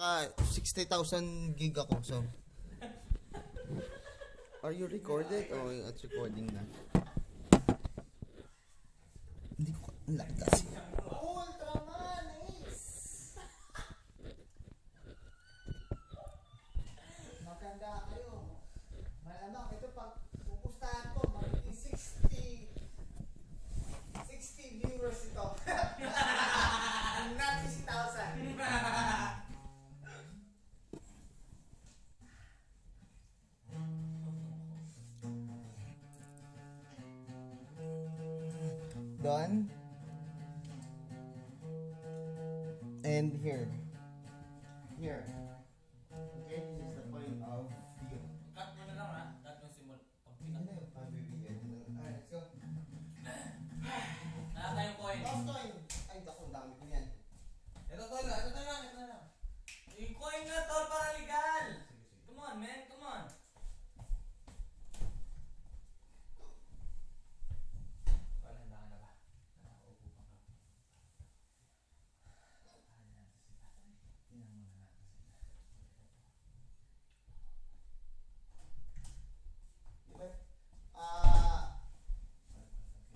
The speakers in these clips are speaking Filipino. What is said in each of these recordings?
60,000 gig ako, so. Are you recorded? Oh, it's recording na. Hindi ko ang laki kasi. Ultraman is maganda kayo. Malamang ito pag pupustahan ko magiging 60 viewers ito. Not 60,000. Done. And here. Here. Okay, this is the point of view. Cut mo na lang ha. Cut mo simul. Ano yung pabibigyan? Alright, let's go. Wala tayong coin. Last coin. Ay, dako, ang dami ko yan. Ito tol, ito na lang, ito na lang. Yung coin nga tol para legal. Come on man, come on. Tol, handa ka na ba? Nakaupo pa ka. Tingnan muna natin sila. Okay.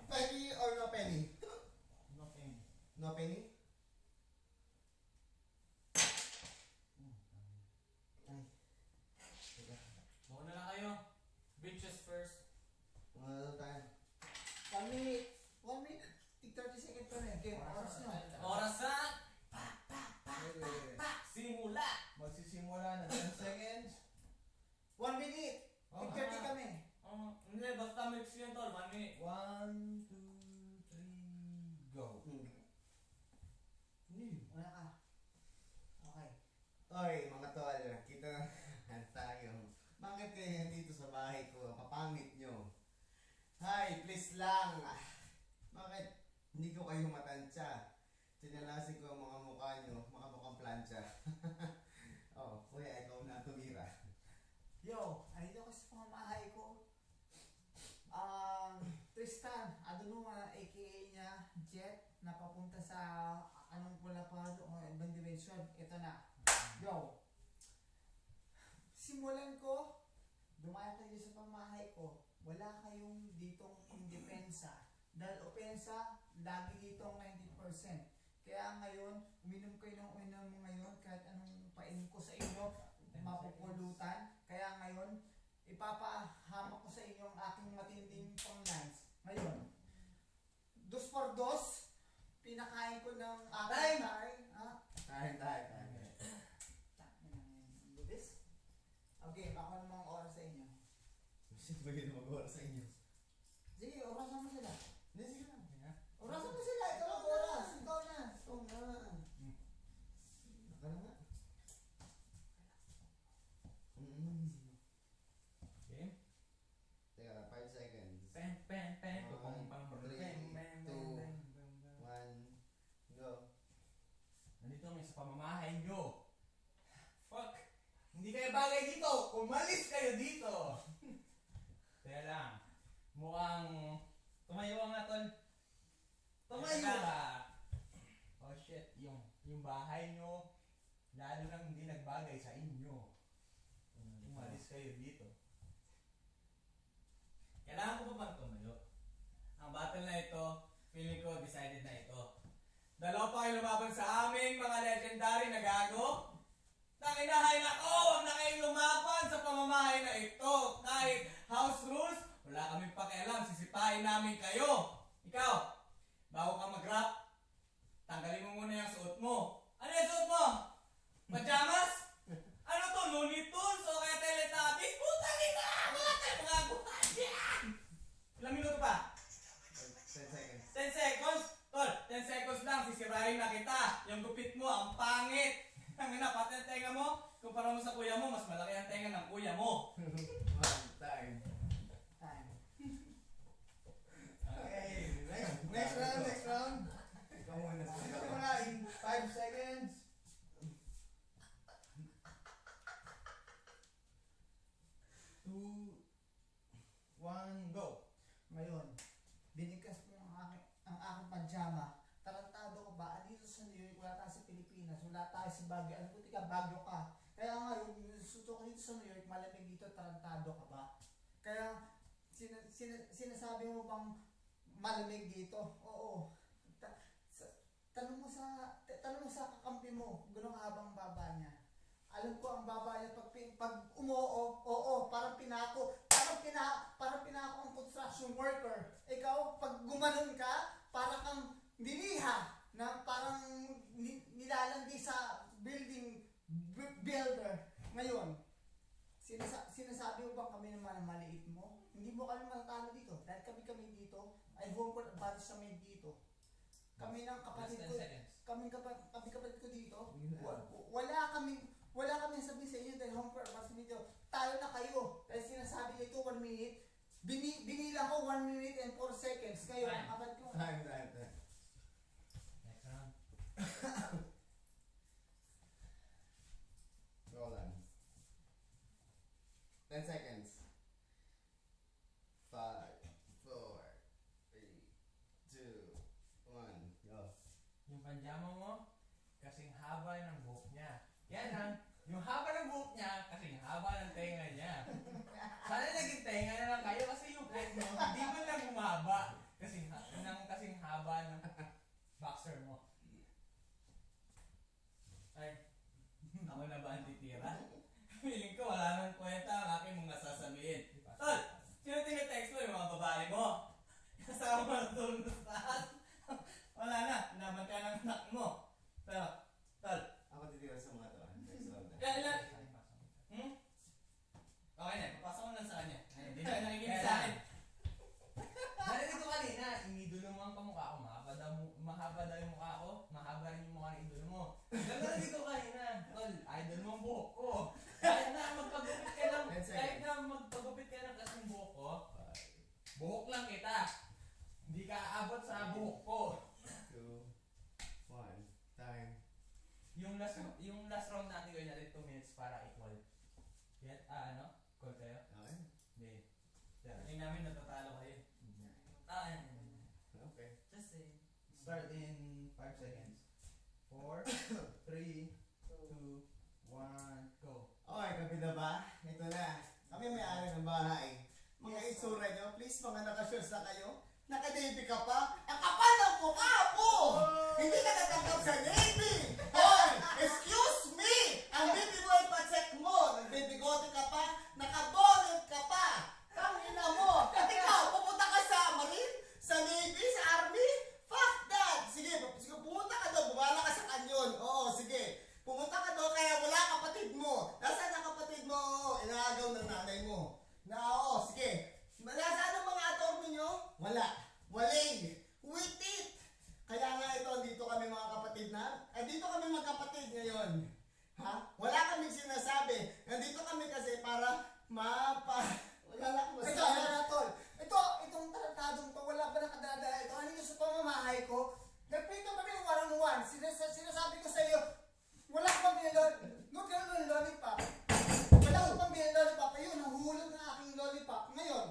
Penny or no penny? No pain. No penny? Ay. Mauna na kayo. Bitches first. Ano tayo? 1 minute. 1 minute. Tig 30 seconds pa rin. Okay, oras nyo. Oras na. Simula. Magsisimula na 10 seconds. 1 minute. Tig 30 kami. Hindi, basta mix yun tol. 1 minute. 1, 2, 3, go. Una ka. Okay. Oy, mga tol, kita na tayo. Bakit kayo dito sa bahay ko? Kapangit nyo. Hi, please lang. Bakit hindi ko kayo matansya? Sinalasin ko ang mga mukha nyo, mga mukhang plancha. Oh, kuya, ikaw na tumira. Yo, andito ako sa pamamahay ko. Tristan, aka niya, Jet, na papunta sa anong pula pa o ibang dimension. Ito na. Yo. Simulan ko, dumayo kayo sa pamamahay ko. Wala kayong ditong indepensa. Dahil opensa, lagi ditong 90%. Kaya ngayon, uminom kayo ng uminom mo ngayon kahit anong painom ko sa inyo, mapupulutan. Kaya ngayon, ipapahamak ko sa inyo ang aking matinding pang-lines. Ngayon, 2 por 2, pinakain ko ng aking tayo. Ha? Tayo. Bilis? Okay, ako namang oras sa inyo. Sino ba yun mag-oras sa inyo? Sige, orasan mo sila. Hindi, sige lang. Orasan mo sila, ikaw ang oras. Ikaw na. Ikaw na. Naka na nga. Okay. Teka, 5 seconds. Pen, pen, pen. One, Pang, pang, three, pen, pen, two, pen, pen, pen. 1, go. Nandito kami sa pamamahay nyo. Fuck! Hindi kayo bagay dito! Umalis kayo dito! Kaya lang, mukhang tumayo ka nga tol. Tumayo ka! Oh shit, yung bahay nyo, lalo nang hindi nagbagay sa inyo. Umalis kayo dito. Kailangan ko pa bang tumayo? Ang battle na ito, feeling ko decided na ito. Dalawa pa kayo lumaban sa aming mga legendary na gago. Nakinahay na ko! Huwag na kayong lumaban sa pamamahay na ito. Kahit house rules, wala kaming pakialam. Sisipahin namin kayo. Ikaw, bago ka mag-rap, tanggalin mo muna yung suot mo. Ano yung suot mo? Pajamas? Ano to? Looney Tunes o kaya Teletubbies? Putang ina! Wala tayong mga buhay yan! Ilang minuto pa? 10 seconds. 10 seconds? Tol, 10 seconds lang, sisirahin na kita. Yung gupit mo, ang pangit. Ang ina, pati ang tenga mo, kumpara mo sa kuya mo, mas malaki ang tenga ng kuya mo. One time. Time. Okay, next round. Ikaw muna. Ito muna in 5 seconds. 2, 1, go. Ngayon, binigkas mo ang aking pajama. Tarantado ko ba? Andito sa New York, wala tayo sa Pilipinas, wala tayo sa Baguio. Ano buti ka, Baguio ka. Kaya nga, yung suto ko dito sa New York, malamig dito, tarantado ka ba? Kaya, sinasabi mo bang malamig dito? Oo. Tanong mo sa kakampi mo, gano'ng habang baba niya. Alam ko ang baba niya pag umoo, oo, parang pinako ang construction worker. Ikaw, pag gumanon ka, parang kang diniha na parang nilalandi sa builder. Ngayon, sinasabi mo ba kami naman ang maliit mo? Hindi mo kami matatalo dito. Dahil kami dito, ay home court advantage kami dito. Kami ng kapatid Last ko, 10 seconds. kami kapatid ko dito, wala kami sabihin sa inyo dahil home court advantage dito. Talo na kayo. Dahil sinasabi nito 1 minute, binilang ko 1 minute and 4 seconds. Ngayon, Time. kapatid ko, Time. Next round. Roll on. 10 seconds. 5, 4, 3, 2, 1, go. Yung panjama mo, kasing haba ng buhok niya. Yan ang, yung haba ng buhok niya, kasing haba ng tenga niya. Sana naging tenga na lang kayo kasi yung head mo, hindi mo lang bumaba. Kasing haba ng boxer mo. Ay, ako na ba ang titira? Feeling ko wala nang kwenta ang aking mga sasabihin. Tol! Sino tinetext mo? Yung mga babae mo? Kasama mo na doon sa taas? Wala na, naman ka ng anak mo. Pero, tol, Ako titira sa mga to. Next round. ilan? Okay na, papasok ko lang sa kanya. Hindi na nakikinig sa akin. Narinig ko kanina, inidolo mo ang kamukha ko. Mahaba daw yung mukha ko. Mahaba rin yung mukha ng idolo mo. Narinig ko kanina, tol, idol mo ang buhok ko. Kahit na magpagupit ka ng, 10 seconds. kahit na magpagupit ka ng kasing buhok ko, buhok lang kita. Hindi ka aabot sa buhok ko. 2, 1, time. Yung last round natin gawin natin 2 minutes para equal. Get, call kayo? Okay? Hindi. Tingnan namin natatalo kayo. Okay. Just say. Start in 5 seconds. 4, 3, 2, 1, go. Okay, kapita ba? Ito na. Kami may-ari ng bahay. Mga itsura nyo, please, mga naka-shorts na kayo. Naka-navy ka pa? Ang kapal ng mukha mo! Hindi ka natanggap sa Navy! Hoy! Excuse me! Ang baby mo ay pa-check mo! Nagbibigote ka pa? Naka-bonnet ka pa! Tangina mo! At ikaw, pupunta ka sa Marine? Sa Navy? Sa Army? Fuck that! Sige, pumunta ka doon. Bumala ka sa kanyon. Oo, sige. Pumunta ka doon kaya wala kapatid mo. Nasaan ang kapatid mo? Inaagaw ng nanay mo. Oo, sige. Nasaan ang mga attorney nyo? Wala. Waling. Witit. Kaya nga ito, dito kami mga kapatid na. Dito kami magkapatid ngayon. Ha? Wala kaming sinasabi. Nandito kami kasi para wala na akong ito, masabi. tol. Itong tarantadong to, wala ba nakadadala ito? Ano yung sa pamamahay ko? Nagpito kami ng 1-on-1. Sinasabi ko sa iyo, wala ka pang binilon lollipop. Wala ka pang binilon lollipop. Ayun, nahuhulog na aking lollipop. Ngayon,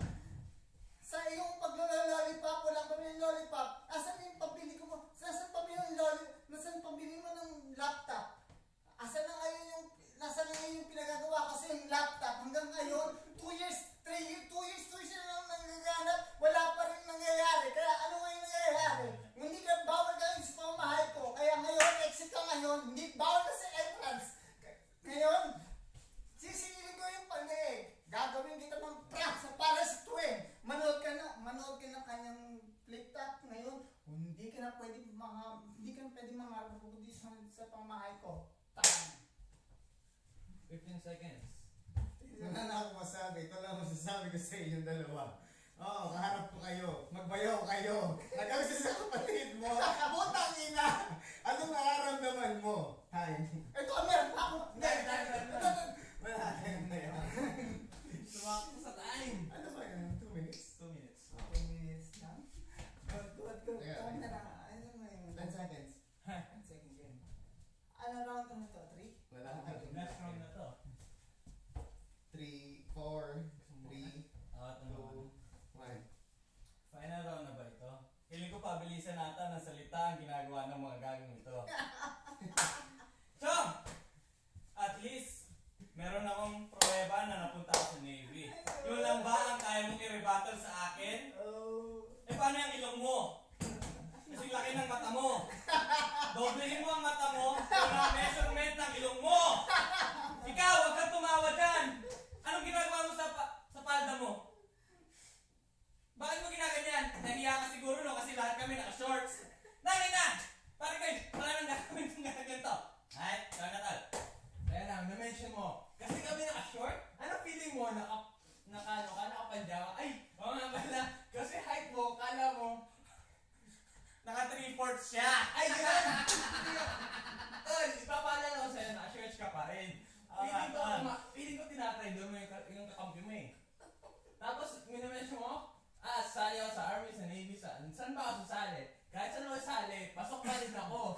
sa iyong paglolo-lollipop, wala ka pang binilon lollipop. Asan yung pambili ko mo? Nasaan pambili mo ng laptop? Nasaan na ngayon yung pinagagawa kasi yung laptop? Hanggang ngayon, 2 years na lang nanggaganap, wala pa rin nangyayari. Kaya ano ngayon nangyayari? Hindi ka bawal ka sa pamamahay ko. Kaya ngayon, exit ka ngayon, hindi bawal ka sa entrance. Ngayon, sisingilin ko yung pag-leeg. Gagawin kita ng prank sa para sa tuwing. Manood ka ng kanyang flip top ngayon. Hindi ka na pwede mga sa pamamahay ko. Tama. 15 seconds. Wala na akong masabi. Ito lang masasabi ko sa inyong dalawa. Oo, kaharap ko kayo. Magbayaw kayo. Nag-awis sa kapatid mo. Putang ina! Anong nararamdaman mo? Hi. Ito, meron pa ako. Wala tayong na yan. Sumakto sa time. Ano ba yun? 2 minutes? 2 minutes. 2 minutes lang. Good. Teka. Tama na lang. Ano mo yun? 10 seconds. 10 seconds yun. Ano round ano to? 3? Wala ka. Last round na to. 3, 4, 3, Ah, 2, 1. Final round na ba ito? Feeling ko pabilisan nata ng salita ang ginagawa ng mga gagawin ito. Chong! pa rin. Feeling ko tinatry doon mo yung kakampi mo eh. Tapos, minimensyon mo, sasali ako sa Army, sa Navy, saan ba ako sasali? Kahit saan ako sasali, pasok pa rin ako.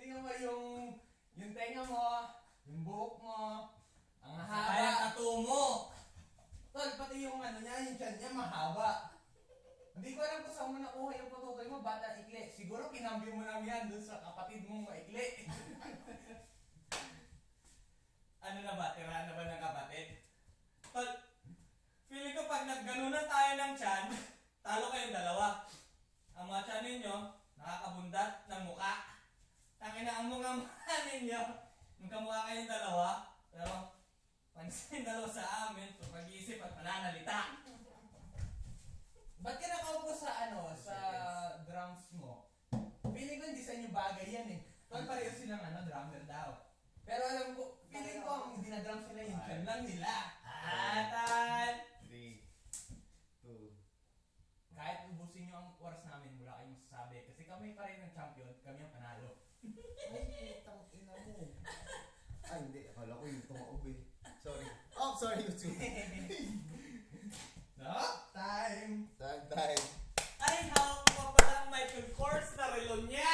Tingnan mo yung tenga mo, yung buhok mo, ang haba. Kaya tattoo mo. Tol, pati yung ano niya, yung tiyan niya mahaba. Hindi ko alam kung saan mo nakuha yung patutoy mo, bata ikli. Siguro kinambi mo lang yan dun sa kapatid mong maikli. Ano na ba? Tira na ba ng kapatid? Tol, feeling ko pag nagganunan tayo ng tiyan, talo kayong dalawa. Ang mga tiyan ninyo, nakakabundat ng muka. Tangina ang mga mukha ninyo, magkamukha kayong dalawa, pero pansin dalawa sa amin, so pag-iisip at pananalita. Ba't ka nakaupo sa sa drums mo? Feeling ko hindi sa inyo bagay yan eh. Tol, pareho silang drummer daw. Pero alam ko, feeling ko ang dinadrum sila yung tiyan lang nila. Atan! 3, 2. Kahit ubusin nyo ang oras namin, wala kayong masasabi. Kasi kami pa rin ng champion, kami ang panalo. Ay, putang ina mo. Ay, hindi. Akala ko yung tumaob eh. Sorry. Oh, sorry, YouTube. No? Time! Time. Ay, hawak mo pa pala ang Michael Kors na relo niya!